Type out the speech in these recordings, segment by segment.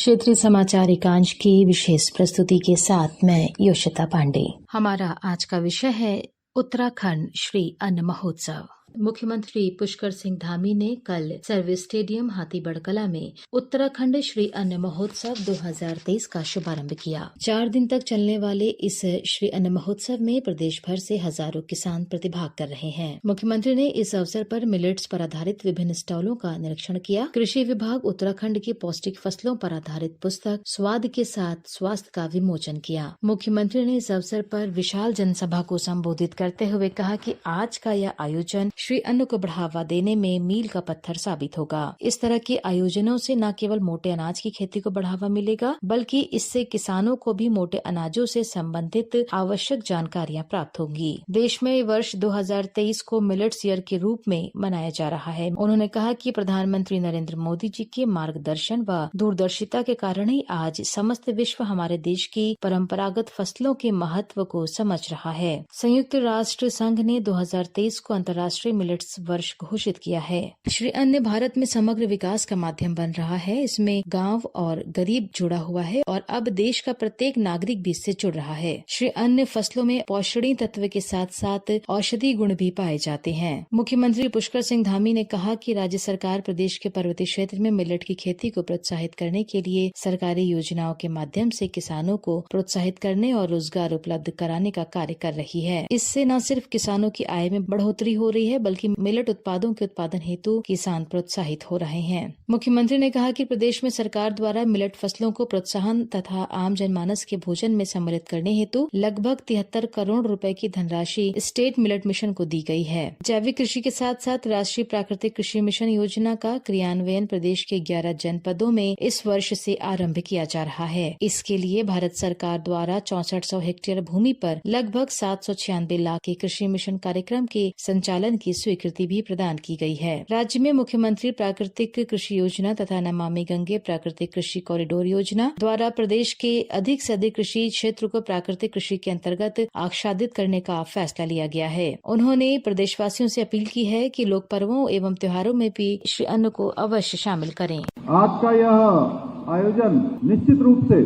क्षेत्रीय समाचार एकांश की विशेष प्रस्तुति के साथ मैं योशिता पांडे। हमारा आज का विषय है उत्तराखंड श्री अन्न महोत्सव। मुख्यमंत्री पुष्कर सिंह धामी ने कल सर्विस स्टेडियम हाथीबड़ कला में उत्तराखंड श्री अन्न महोत्सव 2023 का शुभारंभ किया। 4 दिन तक चलने वाले इस श्री अन्न महोत्सव में प्रदेश भर से हजारों किसान प्रतिभाग कर रहे हैं। मुख्यमंत्री ने इस अवसर पर मिलेट्स पर आधारित विभिन्न स्टॉलों का निरीक्षण किया। कृषि विभाग उत्तराखंड की पौष्टिक फसलों पर आधारित पुस्तक स्वाद के साथ स्वास्थ्य का विमोचन किया। मुख्यमंत्री ने इस अवसर पर विशाल जनसभा को संबोधित करते हुए कहा कि आज का यह आयोजन श्री अन्न को बढ़ावा देने में मील का पत्थर साबित होगा। इस तरह के आयोजनों से न केवल मोटे अनाज की खेती को बढ़ावा मिलेगा, बल्कि इससे किसानों को भी मोटे अनाजों से संबंधित आवश्यक जानकारियां प्राप्त होंगी। देश में वर्ष 2023 को मिलेट्स ईयर के रूप में मनाया जा रहा है। उन्होंने कहा कि प्रधानमंत्री नरेंद्र मोदी जी के मार्गदर्शन व दूरदर्शिता के कारण ही आज समस्त विश्व हमारे देश की परंपरागत फसलों के महत्व को समझ रहा है। संयुक्त राष्ट्र संघ ने 2023 को अंतर्राष्ट्रीय मिलेट्स वर्ष घोषित किया है। श्री अन्न भारत में समग्र विकास का माध्यम बन रहा है। इसमें गांव और गरीब जुड़ा हुआ है और अब देश का प्रत्येक नागरिक भी इससे जुड़ रहा है। श्री अन्न फसलों में पोषणीय तत्व के साथ साथ औषधि गुण भी पाए जाते हैं। मुख्यमंत्री पुष्कर सिंह धामी ने कहा कि राज्य सरकार प्रदेश के पर्वतीय क्षेत्र में मिलेट की खेती को प्रोत्साहित करने के लिए सरकारी योजनाओं के माध्यम से किसानों को प्रोत्साहित करने और रोजगार उपलब्ध कराने का कार्य कर रही है। इससे न सिर्फ किसानों की आय में बढ़ोतरी हो रही है, बल्कि मिलेट उत्पादों के उत्पादन हेतु किसान प्रोत्साहित हो रहे हैं। मुख्यमंत्री ने कहा कि प्रदेश में सरकार द्वारा मिलेट फसलों को प्रोत्साहन तथा आम जनमानस के भोजन में सम्मिलित करने हेतु लगभग 73 करोड़ रुपए की धनराशि स्टेट मिलेट मिशन को दी गई है। जैविक कृषि के साथ साथ राष्ट्रीय प्राकृतिक कृषि मिशन योजना का क्रियान्वयन प्रदेश के 11 जनपदों में इस वर्ष से आरंभ किया जा रहा है। इसके लिए भारत सरकार द्वारा 6400 हेक्टेयर भूमि पर लगभग 796 लाख के कृषि मिशन कार्यक्रम के संचालन की स्वीकृति भी प्रदान की गई है। राज्य में मुख्यमंत्री प्राकृतिक कृषि योजना तथा नमामि गंगे प्राकृतिक कृषि कॉरिडोर योजना द्वारा प्रदेश के अधिक से अधिक कृषि क्षेत्र को प्राकृतिक कृषि के अंतर्गत आच्छादित करने का फैसला लिया गया है। उन्होंने प्रदेशवासियों से अपील की है कि लोग पर्वों एवं त्योहारों में भी श्री अन्न को अवश्य शामिल करें। आज का यह आयोजन निश्चित रूप से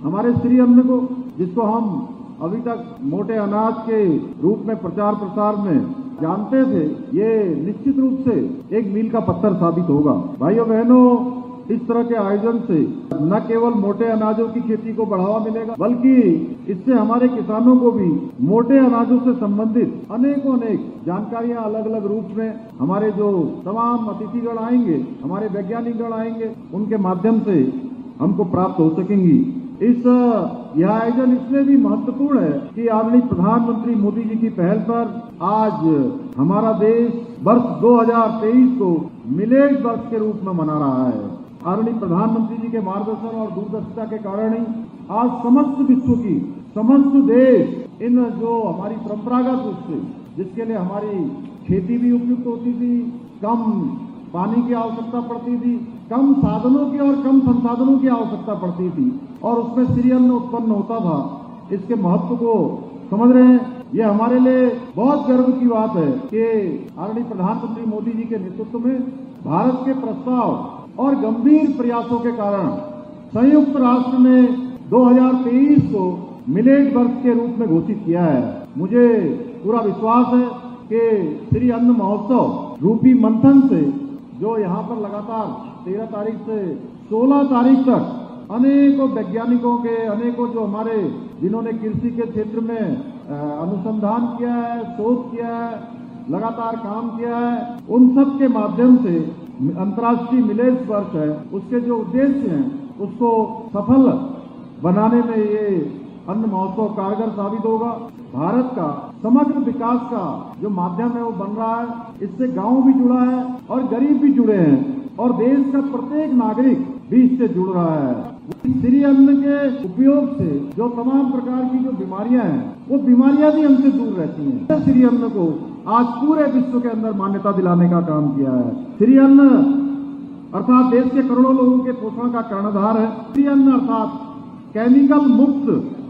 हमारे श्री अन्न को, जिसको हम अभी तक मोटे अनाज के रूप में प्रचार प्रसार में जानते थे, ये निश्चित रूप से एक मील का पत्थर साबित होगा। भाइयों बहनों, इस तरह के आयोजन से न केवल मोटे अनाजों की खेती को बढ़ावा मिलेगा, बल्कि इससे हमारे किसानों को भी मोटे अनाजों से संबंधित अनेक जानकारियां अलग अलग रूप में हमारे जो तमाम अतिथिगण आएंगे, हमारे वैज्ञानिकगण आएंगे, उनके माध्यम से हमको प्राप्त हो सकेंगी। यह आयोजन इसलिए भी महत्वपूर्ण है कि आदरणीय प्रधानमंत्री मोदी जी की पहल पर आज हमारा देश वर्ष 2023 को मिलेट वर्ष के रूप में मना रहा है। आदरणीय प्रधानमंत्री जी के मार्गदर्शन और दूरदर्शिता के कारण ही आज समस्त विश्व की समस्त देश इन जो हमारी परंपरागत रूप से, जिसके लिए हमारी खेती भी उपयुक्त होती थी, कम पानी की आवश्यकता पड़ती थी, कम साधनों की और कम संसाधनों की आवश्यकता पड़ती थी, और उसमें श्री अन्न उत्पन्न होता था। इसके महत्व को समझ रहे हैं। ये हमारे लिए बहुत गर्व की बात है कि आदरणीय प्रधानमंत्री मोदी जी के नेतृत्व में भारत के प्रस्ताव और गंभीर प्रयासों के कारण संयुक्त राष्ट्र ने 2023 को मिलेट वर्ष के रूप में घोषित किया है। मुझे पूरा विश्वास है कि श्री अन्न महोत्सव रूपी मंथन से जो यहाँ पर लगातार 13 तारीख से 16 तारीख तक अनेकों वैज्ञानिकों के, अनेकों जो हमारे जिन्होंने कृषि के क्षेत्र में अनुसंधान किया है, शोध किया है, लगातार काम किया है, उन सब के माध्यम से अंतर्राष्ट्रीय मिलेट्स वर्ष है, उसके जो उद्देश्य हैं उसको सफल बनाने में ये अन्न महोत्सव कारगर साबित होगा। भारत का समग्र विकास का जो माध्यम है वो बन रहा है। इससे गांव भी जुड़ा है और गरीब भी जुड़े हैं, और देश का प्रत्येक नागरिक भी इससे जुड़ रहा है। श्री अन्न के उपयोग से जो तमाम प्रकार की जो बीमारियां हैं, वो बीमारियां भी हमसे दूर रहती हैं। श्री अन्न को आज पूरे विश्व के अंदर मान्यता दिलाने का काम किया है। श्री अन्न अर्थात देश के करोड़ों लोगों के पोषण का कर्णधार है। श्री अन्न अर्थात केमिकल मुक्त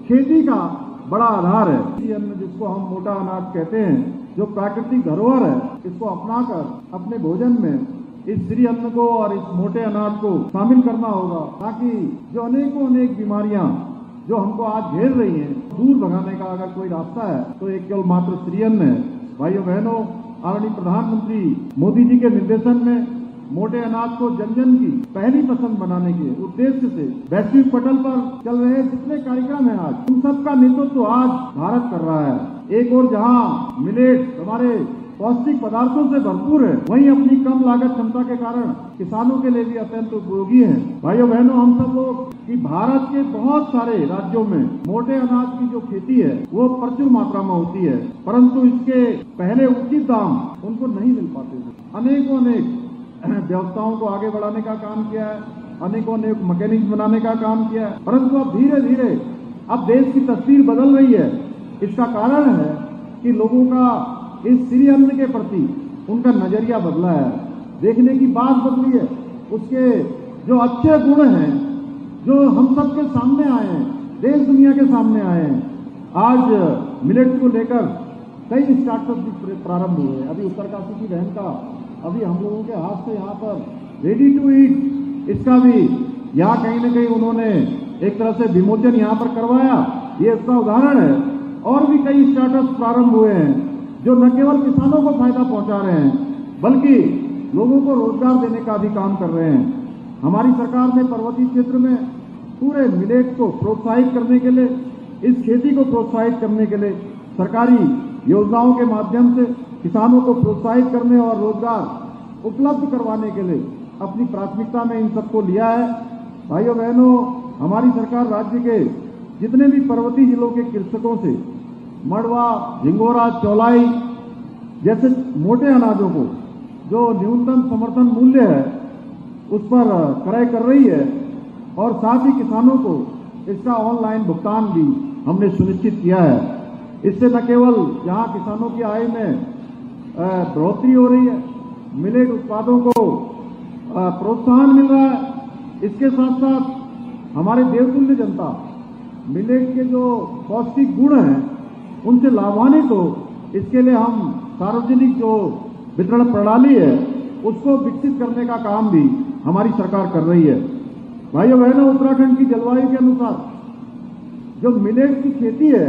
खेती का बड़ा आधार है। श्री अन्न, जिसको हम मोटा अनाज कहते हैं, जो प्राकृतिक धरोहर है, इसको अपनाकर अपने भोजन में इस श्री अन्न को और इस मोटे अनाज को शामिल करना होगा, ताकि जो अनेक बीमारियां जो हमको आज घेर रही हैं, दूर भगाने का अगर कोई रास्ता है तो एक केवल मात्र श्री अन्न है। भाइयों बहनों, आदरणीय प्रधानमंत्री मोदी जी के निर्देशन में मोटे अनाज को जन जन की पहली पसंद बनाने के उद्देश्य से वैश्विक पटल पर चल रहे जितने कार्यक्रम हैं आज, उन सबका नेतृत्व आज भारत कर रहा है। एक और जहां मिलेट हमारे पौष्टिक पदार्थों से भरपूर है, वहीं अपनी कम लागत क्षमता के कारण किसानों के लिए भी अत्यंत उपयोगी है। भाइयों बहनों, हम सब लोग कि भारत के बहुत सारे राज्यों में मोटे अनाज की जो खेती है वो प्रचुर मात्रा में होती है, परंतु इसके पहले उचित दाम उनको नहीं मिल पाते थे। अनेक व्यवस्थाओं को आगे बढ़ाने का काम किया है, अनेक मैकेनिक्स बनाने का काम किया है, परंतु अब धीरे धीरे अब देश की तस्वीर बदल रही है। इसका कारण है कि लोगों का इस श्री अन्न के प्रति उनका नजरिया बदला है, देखने की बात बदली है। उसके जो अच्छे गुण हैं, जो हम सबके सामने आए हैं, देश दुनिया के सामने आए हैं। आज मिलेट्स को लेकर कई स्टार्टअप भी प्रारंभ हुए हैं। अभी उत्तरकाशी की बहन का अभी हम लोगों के हाथ से यहाँ पर रेडी टू ईट, इसका भी यहाँ कहीं न कहीं उन्होंने एक तरह से विमोचन यहाँ पर करवाया। ये इसका उदाहरण है। और भी कई स्टार्टअप प्रारंभ हुए हैं जो न केवल किसानों को फायदा पहुंचा रहे हैं, बल्कि लोगों को रोजगार देने का भी काम कर रहे हैं। हमारी सरकार ने पर्वतीय क्षेत्र में पूरे मिलेट को प्रोत्साहित करने के लिए, इस खेती को प्रोत्साहित करने के लिए सरकारी योजनाओं के माध्यम से किसानों को प्रोत्साहित करने और रोजगार उपलब्ध करवाने के लिए अपनी प्राथमिकता में इन सबको लिया है। भाइयों बहनों, हमारी सरकार राज्य के जितने भी पर्वतीय जिलों के कृषकों से मड़वा, झिंगोरा, चौलाई जैसे मोटे अनाजों को जो न्यूनतम समर्थन मूल्य है उस पर क्रय कर रही है, और साथ ही किसानों को इसका ऑनलाइन भुगतान भी हमने सुनिश्चित किया है। इससे न केवल यहाँ किसानों की आय में बढ़ोतरी हो रही है, मिलेट उत्पादों को प्रोत्साहन मिल रहा है, इसके साथ साथ हमारे देवतुल्य जनता मिलेट के जो पौष्टिक गुण हैं उनसे लाभान्वित हो। इसके लिए हम सार्वजनिक जो वितरण प्रणाली है उसको विकसित करने का काम भी हमारी सरकार कर रही है। भाइयों बहनों, उत्तराखंड की जलवायु के अनुसार जो मिलेट की खेती है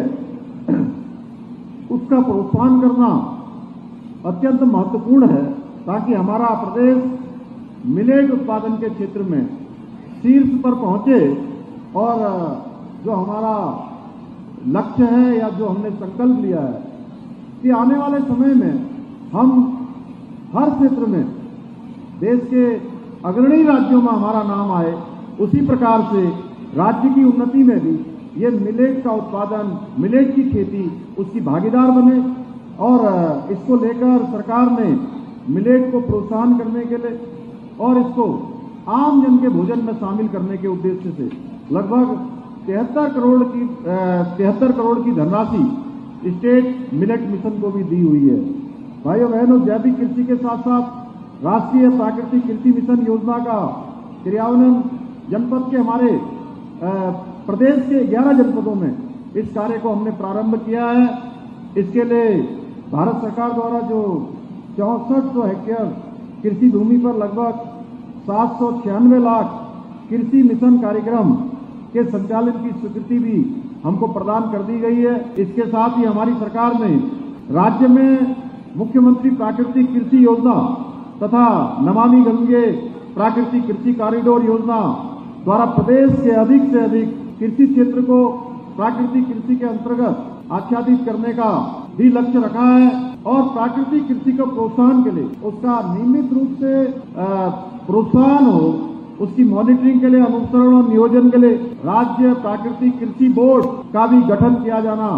उसका प्रोत्साहन करना अत्यंत महत्वपूर्ण है, ताकि हमारा प्रदेश मिलेट उत्पादन के क्षेत्र में शीर्ष पर पहुंचे। और जो हमारा लक्ष्य है या जो हमने संकल्प लिया है कि आने वाले समय में हम हर क्षेत्र में देश के अग्रणी राज्यों में हमारा नाम आए, उसी प्रकार से राज्य की उन्नति में भी ये मिलेट का उत्पादन, मिलेट की खेती उसकी भागीदार बने। और इसको लेकर सरकार ने मिलेट को प्रोत्साहन करने के लिए और इसको आम जन के भोजन में शामिल करने के उद्देश्य से लगभग 73 करोड़ की धनराशि स्टेट मिलेट मिशन को भी दी हुई है। भाइयों बहनों, जैविक कृषि के साथ साथ राष्ट्रीय प्राकृतिक कृषि मिशन योजना का क्रियान्वयन जनपद के हमारे प्रदेश के 11 जनपदों में इस कार्य को हमने प्रारंभ किया है। इसके लिए भारत सरकार द्वारा जो 6400 हेक्टेयर कृषि भूमि पर लगभग 796 लाख कृषि मिशन कार्यक्रम के संचालन की स्वीकृति भी हमको प्रदान कर दी गई है। इसके साथ ही हमारी सरकार ने राज्य में मुख्यमंत्री प्राकृतिक कृषि योजना तथा नमामि गंगे प्राकृतिक कृषि कॉरिडोर योजना द्वारा प्रदेश के अधिक से अधिक कृषि क्षेत्र को प्राकृतिक कृषि के अंतर्गत आच्छादित करने का भी लक्ष्य रखा है। और प्राकृतिक कृषि को प्रोत्साहन के लिए उसका नियमित रूप से प्रोत्साहन हो, उसकी मॉनिटरिंग के लिए, अनुसरण और नियोजन के लिए राज्य प्राकृतिक कृषि बोर्ड का भी गठन किया जाना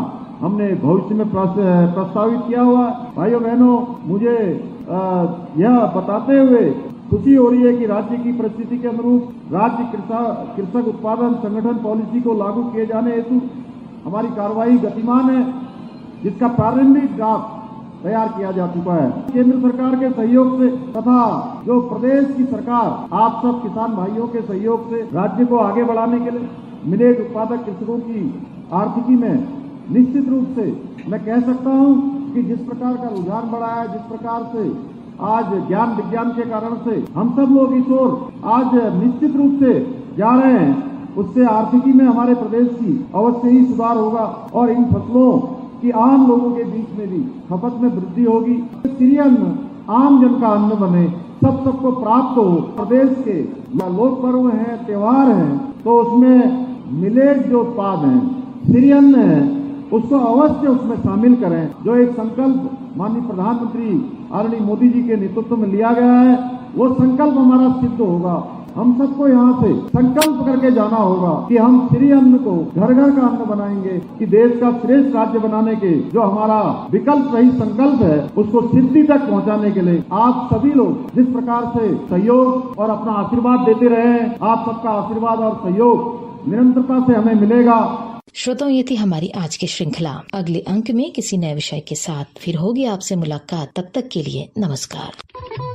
हमने भविष्य में प्रस्तावित किया हुआ। भाइयों बहनों, मुझे यह बताते हुए खुशी हो रही है कि राज्य की परिस्थिति के अनुरूप राज्य कृषक उत्पादन संगठन पॉलिसी को लागू किए जाने हेतु हमारी कार्रवाई गतिमान है, जिसका प्रारंभिक ड्राफ्ट तैयार किया जा चुका है। केंद्र सरकार के सहयोग से तथा जो प्रदेश की सरकार आप सब किसान भाइयों के सहयोग से राज्य को आगे बढ़ाने के लिए मिलेट उत्पादक कृषकों की आर्थिकी में निश्चित रूप से मैं कह सकता हूं कि जिस प्रकार का रुझान बढ़ा है, जिस प्रकार से आज ज्ञान विज्ञान के कारण से हम सब लोग इस ओर आज निश्चित रूप से जा रहे हैं, उससे आर्थिकी में हमारे प्रदेश की अवश्य ही सुधार होगा और इन फसलों की आम लोगों के बीच में भी खपत में वृद्धि होगी। श्री अन्न आम जन का अन्न बने, सबको प्राप्त हो। प्रदेश के लोक पर्व हैं, त्योहार हैं, तो उसमें मिलेट जो उत्पाद हैं, श्री अन्न है, उसको अवश्य उसमें शामिल करें। जो एक संकल्प माननीय प्रधानमंत्री आदरणीय मोदी जी के नेतृत्व में लिया गया है, वो संकल्प हमारा सिद्ध होगा। हम सबको यहाँ से संकल्प करके जाना होगा कि हम श्री अन्न को घर घर का अन्न बनाएंगे, कि देश का श्रेष्ठ राज्य बनाने के जो हमारा विकल्प रही संकल्प है, उसको सिद्धि तक पहुँचाने के लिए आप सभी लोग जिस प्रकार से सहयोग और अपना आशीर्वाद देते रहे, आप सबका आशीर्वाद और सहयोग निरंतरता से हमें मिलेगा। श्रोताओं, ये थी हमारी आज की श्रृंखला। अगले अंक में किसी नए विषय के साथ फिर होगी आपसे मुलाकात। तब तक के लिए नमस्कार।